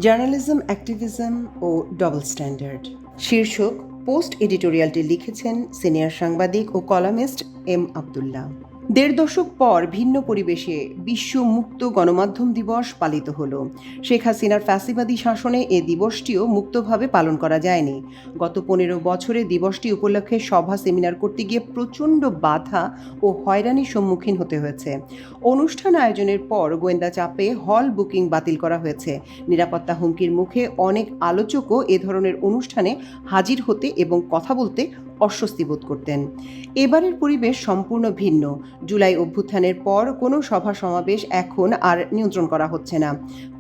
Journalism, activism ও double standard শীর্ষক post এডিটোরিয়ালটি লিখেছেন senior সাংবাদিক ও কলামিস্ট এম আবদুল্লাহ। ১.৫ দশক পর ভিন্ন পরিবেশে বিশ্ব মুক্ত গণমাধ্যম দিবস পালিত হল। শেখ হাসিনার ফ্যাসিবাদী শাসনে এ দিবসটিও মুক্তভাবে পালন করা যায়নি। গত ১৫ বছরে দিবসটি উপলক্ষে সভা সেমিনার করতে গিয়ে প্রচণ্ড বাধা ও হয়রানির সম্মুখীন হতে হয়েছে। অনুষ্ঠান আয়োজনের পর গোয়েন্দা চাপে হল বুকিং বাতিল করা হয়েছে। নিরাপত্তা হুমকির মুখে অনেক আলোচকও এ ধরনের অনুষ্ঠানে হাজির হতে এবং কথা বলতে অস্বস্তি বোধ করতেন। এবারের পরিবেশ সম্পূর্ণ ভিন্ন। জুলাই অভ্যুত্থানের পর কোনো সভা সমাবেশ এখন আর নিয়ন্ত্রণ করা হচ্ছে না।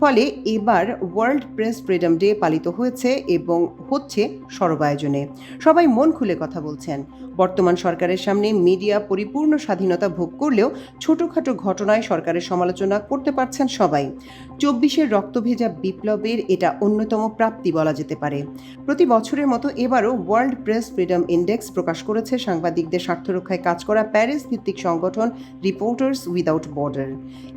ফলে এবার ওয়ার্ল্ড প্রেস ফ্রিডম ডে পালিত হয়েছে এবং হচ্ছে সরব আয়োজনে। সবাই মন খুলে কথা বলছেন। বর্তমান সরকারের সামনে মিডিয়া পরিপূর্ণ স্বাধীনতা ভোগ করলেও ছোটখাটো ঘটনায় সরকারের সমালোচনা করতে পারছেন সবাই। ২৪-এর রক্তভেজা বিপ্লবের এটা অন্যতম প্রাপ্তি বলা যেতে পারে। প্রতি বছরের মতো এবারও ওয়ার্ল্ড প্রেস ফ্রিডম ইন্ডেক্স প্রকাশ করেছে সাংবাদিকদের স্বার্থ রক্ষায় কাজ করা প্যারিস ভিত্তিক সংগঠন রিপোর্টার্স উইদাউট বর্ডার।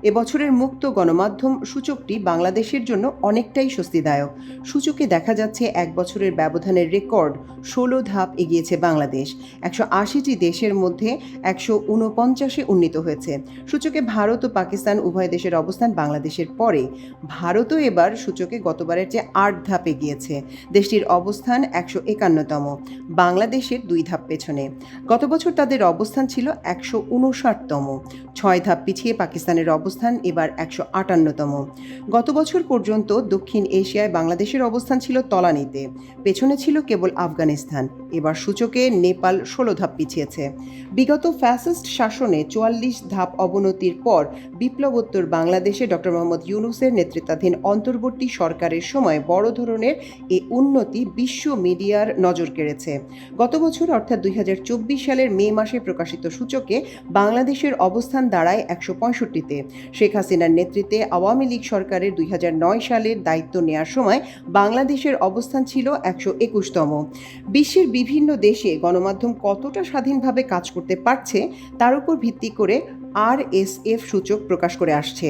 এবছরের মুক্ত গণমাধ্যম সূচকটি বাংলাদেশের জন্য অনেকটাই স্বস্তিদায়ক। সূচকে দেখা যাচ্ছে ১ বছরের ব্যবধানের রেকর্ড ১৬ ধাপ এগিয়েছে বাংলাদেশ। ১৮০টি দেশের মধ্যে ১৪৯-এ উন্নীত হয়েছে। সূচকে ভারত ও পাকিস্তান উভয় দেশের অবস্থান বাংলাদেশের পরে। ভারতও এবার সূচকে গতবারের চেয়ে ৮ ধাপ এগিয়েছে। দেশটির অবস্থান ১৫১তম, বাংলাদেশের ২ ধাপ পেছনে। গত বছর তাদের অবস্থান ছিল ১৫৯তম। ৬ ধাপ পিছিয়ে পাকিস্তানের অবস্থান এবার ১৫৮তম। গত বছর পর্যন্ত দক্ষিণ এশিয়ায় বাংলাদেশের অবস্থান ছিল তলানিতে, পেছনে ছিল কেবল আফগানিস্তান। এবার সূচকে নেপাল ১৬ ধাপ পিছিয়েছে। বিগত ফ্যাসিস্ট শাসনে ৪৪ ধাপ অবনতির পর বিপ্লবোত্তর বাংলাদেশে ডক্টর মোহাম্মদ ইউনূসের নেতৃত্বাধীন অন্তর্বর্তী সরকারের সময় বড় ধরনের এই উন্নতি বিশ্ব মিডিয়ার নজর কেড়েছে। গত বছর অর্থাৎ ২০২৪ সালের মে মাসে প্রকাশিত সূচকে বাংলাদেশের অবস্থান দাঁড়ায় ১৬৫তে। শেখ হাসিনার নেতৃত্বে আওয়ামী লীগ সরকারের ২০০৯ সালের দায়িত্ব নেয়ার সময় বাংলাদেশের অবস্থান ছিল ১২১তম। বিশ্বের বিভিন্ন দেশে গণমাধ্যম কতটা স্বাধীনভাবে কাজ করতে পারছে তার উপর ভিত্তি করে RSF সূচক প্রকাশ করে আসছে।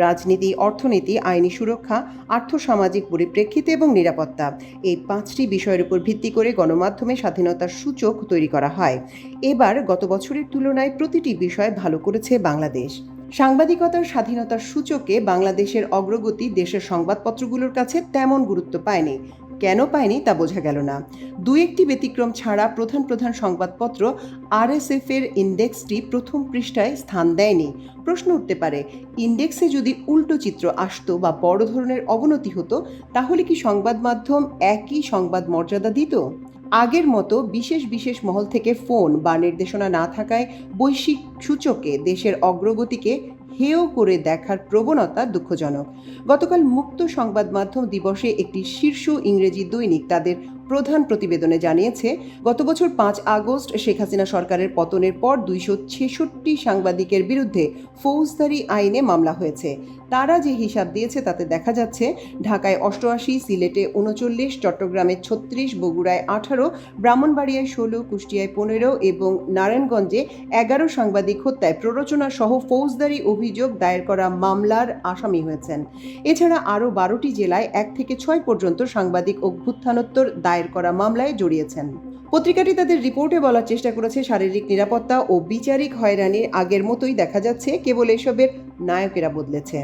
রাজনীতি, অর্থনীতি, আইনি সুরক্ষা, আর্থসামাজিক পরিপ্রেক্ষিতে এবং নিরাপত্তা, এই ৫টি বিষয়ের উপর ভিত্তি করে গণমাধ্যমে স্বাধীনতার সূচক তৈরি করা হয়। এবার গত বছরের তুলনায় প্রতিটি বিষয় ভালো করেছে বাংলাদেশ। সাংবাদিকতার স্বাধীনতার সূচকে বাংলাদেশের অগ্রগতি দেশের সংবাদপত্রগুলোর কাছে তেমন গুরুত্ব পায়নি। কেন পায়নি তা বোঝা গেল না। ২-১টি ব্যতিক্রম ছাড়া প্রধান প্রধান সংবাদপত্র RSF-এর ইন্ডেক্সটি প্রথম পৃষ্ঠায় স্থান দেয়নি। প্রশ্ন উঠতে পারে, ইন্ডেক্সে যদি উল্টো চিত্র আসতো বা বড় ধরনের অবনতি হতো, তাহলে কি সংবাদ মাধ্যম একই সংবাদ মর্যাদা দিত? আগের মতো বিশেষ বিশেষ মহল থেকে ফোন বা নির্দেশনা না থাকায় বৈশ্বিক সূচকে দেশের অগ্রগতিকে হেয় করে দেখার প্রবণতা দুঃখজনক। গতকাল মুক্ত সংবাদ মাধ্যম দিবসে একটি শীর্ষ ইংরেজি দৈনিক তাদের প্রধান প্রতিবেদনে জানিয়েছে, গত বছর ৫ আগস্ট শেখ হাসিনা সরকারের পতনের পর ২৬৬ সাংবাদিকের বিরুদ্ধে ফৌজদারি আইনে মামলা হয়েছে। তারা যে হিসাব দিয়েছে তাতে দেখা যাচ্ছে ঢাকায় ৮৮, সিলেটে ৩৯, চট্টগ্রামে ৩৬, বগুড়ায় ১৮, ব্রাহ্মণবাড়িয়ায় ১৬, কুষ্টিয়ায় ১৫ এবং নারায়ণগঞ্জে ১১ সাংবাদিক হত্যায় প্ররোচনা সহ ফৌজদারি অভিযোগ দায়ের করা মামলার আসামি হয়েছেন। এছাড়া আরও ১২টি জেলায় ১ থেকে ৬ পর্যন্ত সাংবাদিক অভ্যুত্থানোত্তর দায়ের করা মামলায় জড়িয়েছেন। পত্রিকাটি তাদের রিপোর্টে বলার চেষ্টা করেছে, শারীরিক নিরাপত্তা ও বিচারিক হয়রানির আগের মতোই দেখা যাচ্ছে, কেবল এসবের নায়কেরা বদলেছে।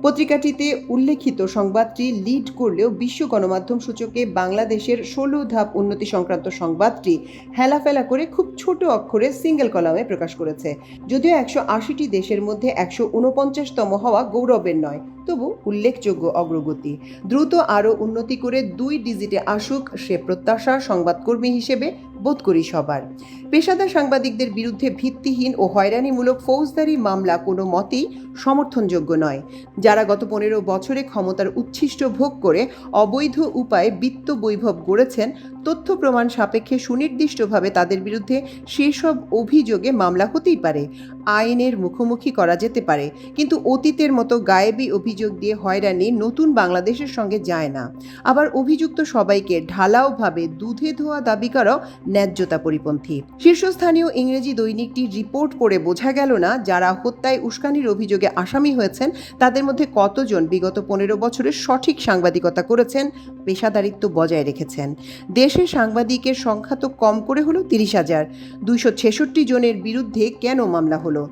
পত্রিকাটিতে উল্লেখিত সংবাদটি লিড করলেও বিশ্ব গণমাধ্যম সূচকে বাংলাদেশের ১৬ ধাপ উন্নতি সংক্রান্ত সংবাদটি হেলাফেলা করে খুব ছোট অক্ষরে সিঙ্গেল কলামে প্রকাশ করেছে। যদিও ১৮০টি দেশের মধ্যে ১৪৯তম হওয়া গৌরবের নয়, তবু উল্লেখযোগ্য অগ্রগতি। দ্রুত আরও উন্নতি করে ২ ডিজিটে আসুক সে প্রত্যাশা সংবাদকর্মী হিসেবে বোধ করি সবার। পেশাদার সাংবাদিকদের বিরুদ্ধে ভিত্তিহীন ও হয়রানিমূলক ফৌজদারি মামলা কোনো মতেই সমর্থনযোগ্য নয়। যারা গত ১৫ বছরে ক্ষমতার উচ্ছিষ্ট ভোগ করে অবৈধ উপায়ে বিত্ত বৈভব গড়েছেন, তথ্য প্রমাণ সাপেক্ষে সুনির্দিষ্টভাবে তাদের বিরুদ্ধে সেসব অভিযোগে মামলা হতেই পারে, আইনের মুখোমুখি করা যেতে পারে, কিন্তু অতীতের মতো গায়েবী অভিযোগ দিয়ে হয়রানি নতুন বাংলাদেশের সঙ্গে যায় না। আবার অভিযুক্ত সবাইকে ঢালাওভাবে দুধে ধোয়া দাবি করাও ন্যায্যতা পরিপন্থী। শীর্ষস্থানীয় ইংরেজি দৈনিকটি রিপোর্ট পড়ে বোঝা গেল না যারা হত্যায় উস্কানির অভিযোগে আসামি হয়েছেন তাদের মধ্যে কতজন বিগত 15 বছরে সঠিক সাংবাদিকতা করেছেন, পেশাদারিত্ব বজায় রেখেছেন। দেশে সাংবাদিকের সংখ্যা তো কম করে হলো 30,000। 266 জনের বিরুদ্ধে কেন মামলা হলো?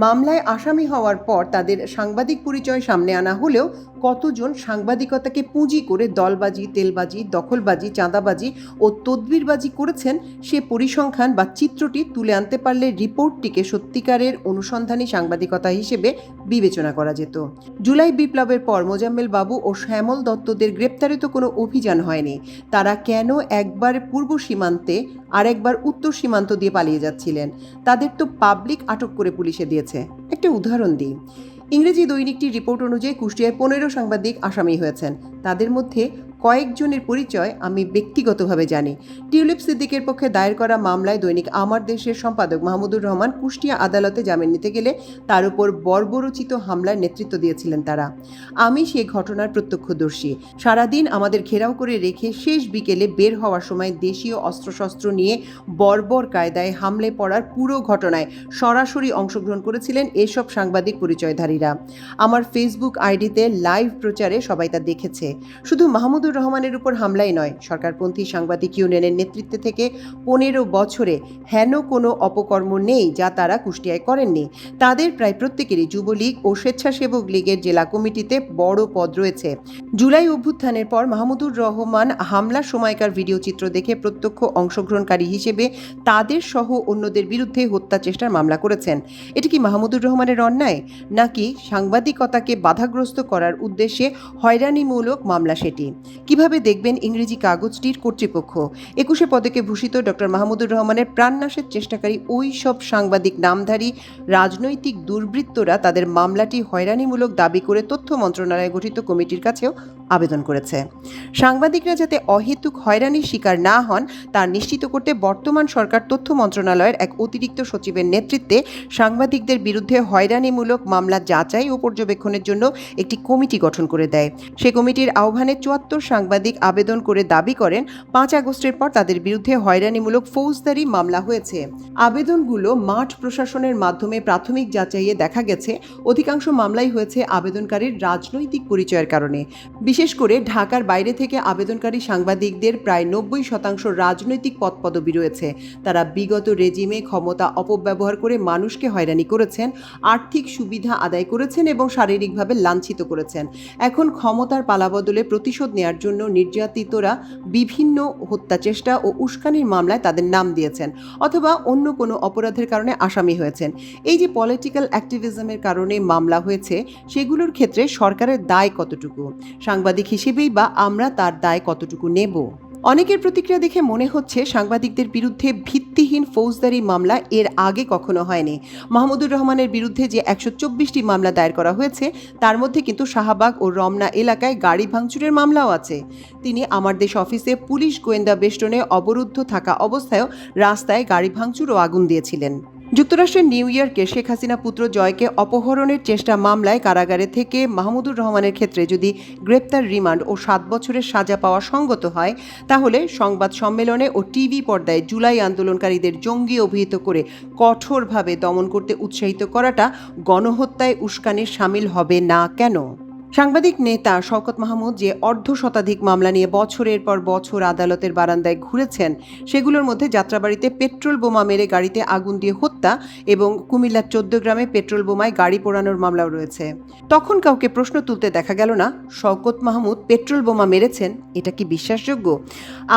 মামলায় আসামি হওয়ার পর তাদের সাংবাদিক পরিচয় সামনে আনা হলেও কতজন সাংবাদিকতাকে পুঁজি করে দলবাজি, তেলবাজি, দখলবাজি, চাঁদাবাজি ও তদবিরবাজি করেছেন সে পরিসংখ্যান বা চিত্রটি তুলে আনতে পারলে রিপোর্টটিকে সত্যিকারের অনুসন্ধানী সাংবাদিকতা হিসেবে বিবেচনা করা যেত। জুলাই বিপ্লবের পর মোজাম্মেল বাবু ও শ্যামল দত্তদের গ্রেপ্তারে তো কোনো অভিযান হয়নি। তারা কেন একবার পূর্ব সীমান্তে আর একবার উত্তর সীমান্ত দিয়ে পালিয়ে যাচ্ছিলেন? তাদের তো পাবলিক আটক করে পুলিশে দিয়েছে। একটা উদাহরণ দিই। ইংরেজি দৈনিকটির রিপোর্ট অনুযায়ী কুষ্টিয়ায় 15 সাংবাদিক আসামি হয়েছেন। তাদের মধ্যে কয়েকজনের পরিচয় আমি ব্যক্তিগতভাবে জানি। টিউলিপ সিদ্দিকের পক্ষে দায়ের করা মামলায় দৈনিক আমার দেশের সম্পাদক মাহমুদুর রহমান কুষ্টিয়া আদালতে জামিন নিতে গেলে তার উপর বর্বরোচিত হামলার নেতৃত্ব দিয়েছিলেন তারা। আমি সেই ঘটনার প্রত্যক্ষদর্শী। সারাদিন আমাদের ঘেরাও করে রেখে শেষ বিকেলে বের হওয়ার সময় দেশীয় অস্ত্রশস্ত্র নিয়ে বর্বর কায়দায় হামলে পড়ার পুরো ঘটনায় সরাসরি অংশগ্রহণ করেছিলেন এসব সাংবাদিক পরিচয়ধারীরা। আমার ফেসবুক আইডিতে লাইভ প্রচারে সবাই তা দেখেছে। শুধু মাহমুদুর রহমানের উপর হামলাই নয়, সরকারপন্থী সাংবাদিক ইউনিয়নের নেতৃত্বে থেকে 15 বছরে হেন কোনো অপকর্ম নেই যা তারা কুষ্টিয়ায় করেননি। তাদের প্রায় প্রত্যেকেরই যুবলীগ ও স্বেচ্ছাসেবক লীগের জেলা কমিটিতে বড় পদ রয়েছে। জুলাই অভ্যুত্থানের পর মাহমুদুর রহমান হামলার সময়কার ভিডিও চিত্র দেখে প্রত্যক্ষ অংশগ্রহণকারী হিসেবে তাদের সহ অন্যদের বিরুদ্ধে হত্যা চেষ্টার মামলা করেছেন। এটি কি মাহমুদুর রহমানের অন্যায়, নাকি সাংবাদিকতাকে বাধাগ্রস্ত করার উদ্দেশ্যে হয়রানিমূলক মামলা সেটি? কিভাবে দেখবেন ইংরেজি কাগজটির কর্তৃপক্ষ? 21 পদকে ভূষিত ডক্টর মাহমুদুর রহমানের প্রাণনাশের চেষ্টাকারী ওই সব সাংবাদিক নামধারী রাজনৈতিক দুর্বৃত্তরা তাদের মামলাটি হয়রানিমূলক দাবি করে তথ্য মন্ত্রণালয়ে গঠিত কমিটির কাছেও আবেদন করেছে। সাংবাদিকরা যাতে অহেতুক হয়রানির শিকার না হন তা নিশ্চিত করতে বর্তমান সরকার তথ্য মন্ত্রণালয়ের এক অতিরিক্ত সচিবের নেতৃত্বে সাংবাদিকদের বিরুদ্ধে হয়রানিমূলক মামলা যাচাই ও পর্যবেক্ষণের জন্য একটি কমিটি গঠন করে দেয়। সে কমিটির আহ্বানে 74 সাংবাদিক আবেদন করে দাবি করেন 5 আগস্টের পর তাদের বিরুদ্ধে হয়রানিমূলক ফৌজদারি মামলা হয়েছে। আবেদনগুলো মাঠ প্রশাসনের মাধ্যমে প্রাথমিক যাচাইয়ে দেখা গেছে অধিকাংশ মামলাই হয়েছে আবেদনকারীর রাজনৈতিক পরিচয়ের কারণে। বিশেষ করে ঢাকার বাইরে থেকে আবেদনকারী সাংবাদিকদের প্রায় 90% রাজনৈতিক পদপদবি রয়েছে। তারা বিগত রেজিমে ক্ষমতা অপব্যবহার করে মানুষকে হয়রানি করেছেন, আর্থিক সুবিধা আদায় করেছেন এবং শারীরিকভাবে লাঞ্ছিত করেছেন। এখন ক্ষমতার পালাবদলে প্রতিশোধ নেয়ার জন্য নির্যাতিতরা বিভিন্ন হত্যা চেষ্টা ও উস্কানির মামলায় তাদের নাম দিয়েছেন অথবা অন্য কোনো অপরাধের কারণে আসামি হয়েছেন। এই যে পলিটিক্যাল অ্যাক্টিভিজমের কারণে মামলা হয়েছে সেগুলোর ক্ষেত্রে সরকারের দায় কতটুকু? সাংবাদিক হিসেবেই বা আমরা তার দায় কতটুকু নেব? অনেকের প্রতিক্রিয়া দেখে মনে হচ্ছে সাংবাদিকদের বিরুদ্ধে ভিত্তিহীন ফৌজদারি মামলা এর আগে কখনো হয়নি। মাহমুদুর রহমানের বিরুদ্ধে যে 124টি মামলা দায়ের করা হয়েছে তার মধ্যে কিন্তু শাহবাগ ও রমনা এলাকায় গাড়ি ভাঙচুরের মামলাও আছে। তিনি আমার দেশ অফিসে পুলিশ গোয়েন্দা বেষ্টনে অবরুদ্ধ থাকা অবস্থায়ও রাস্তায় গাড়ি ভাঙচুর ও আগুন দিয়েছিলেন। যুক্তরাষ্ট্রের নিউ ইয়র্কে শেখ হাসিনা পুত্র জয়কে অপহরণের চেষ্টা মামলায় কারাগারে থেকে মাহমুদুর রহমানের ক্ষেত্রে যদি গ্রেপ্তার, রিমান্ড ও 7 বছরের সাজা পাওয়া সঙ্গত হয় তাহলে সংবাদ সম্মেলনে ও টিভি পর্দায় জুলাই আন্দোলনকারীদের জঙ্গি অভিহিত করে কঠোরভাবে দমন করতে উৎসাহিত করাটা গণহত্যায় উস্কানির শামিল হবে না কেন? সাংবাদিক নেতা শওকত মাহমুদ যে অর্ধশতাধিক মামলা নিয়ে বছরের পর বছর আদালতের বারান্দায় ঘুরেছেন সেগুলোর মধ্যে যাত্রাবাড়িতে পেট্রোল বোমা মেরে গাড়িতে আগুন দিয়ে হত্যা এবং কুমিল্লার 14 গ্রামে পেট্রোল বোমায় গাড়ি পোড়ানোর মামলাও রয়েছে। তখন কাউকে প্রশ্ন তুলতে দেখা গেল না শওকত মাহমুদ পেট্রোল বোমা মেরেছেন, এটা কি বিশ্বাসযোগ্য?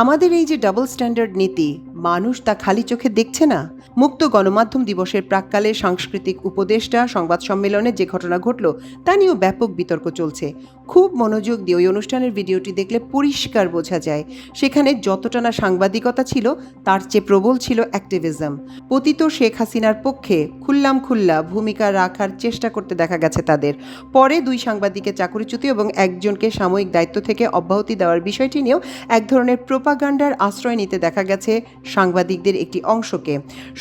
আমাদের এই যে ডাবল স্ট্যান্ডার্ড নীতি, মানুষ তা খালি চোখে দেখছে না। মুক্ত গণমাধ্যম দিবসের প্রাক্কালে সাংস্কৃতিক উপদেষ্টা সংবাদ সম্মেলনে যে ঘটনা ঘটল তা নিয়েও ব্যাপক বিতর্ক চলছে। খুব মনোযোগ দিয়ে ওই অনুষ্ঠানের ভিডিওটি দেখলে পরিষ্কার বোঝা যায় সেখানে যতটা না সাংবাদিকতা ছিল তার চেয়ে প্রবল ছিল অ্যাক্টিভিজম। পতিত শেখ হাসিনার পক্ষে খুল্লা ভূমিকা রাখার চেষ্টা করতে দেখা গেছে তাদের। পরে 2 সাংবাদিককে চাকরিচ্যুতি এবং একজনকে সাময়িক দায়িত্ব থেকে অব্যাহতি দেওয়ার বিষয়টি নিয়েও এক ধরনের প্রোপাগান্ডার আশ্রয় নিতে দেখা গেছে সাংবাদিকদের একটি অংশকে।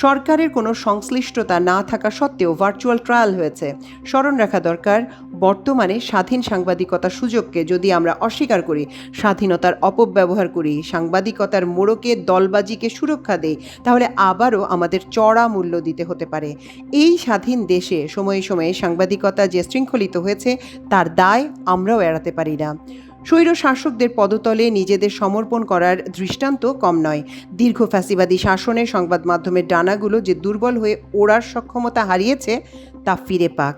সরকারের কোনো সংশ্লিষ্টতা না থাকা সত্ত্বেও ভার্চুয়াল ট্রায়াল হয়েছে। স্মরণ রাখা দরকার, বর্তমানে স্বাধীন স্বাধীন সাংবাদিকতার সুযোগকে যদি আমরা অস্বীকার করি, স্বাধীনতার অপব্যবহার করি, সাংবাদিকতার মোড়কে দলবাজিকে সুরক্ষা দেই, তাহলে আবারও আমাদের চড়া মূল্য দিতে হতে পারে। এই স্বাধীন দেশে সময়ে সময়ে সাংবাদিকতা যে শৃঙ্খলিত হয়েছে তার দায় আমরাও এড়াতে পারি না। স্বৈর শাসকদের পদতলে নিজেদের সমর্পণ করার দৃষ্টান্ত কম নয়। দীর্ঘ ফ্যাসিবাদী শাসনে সংবাদ মাধ্যমের ডানাগুলো যে দুর্বল হয়ে ওড়ার সক্ষমতা হারিয়েছে তা ফিরে পাক।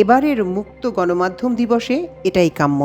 এবারের মুক্ত গণমাধ্যম দিবসে এটাই কাম্য।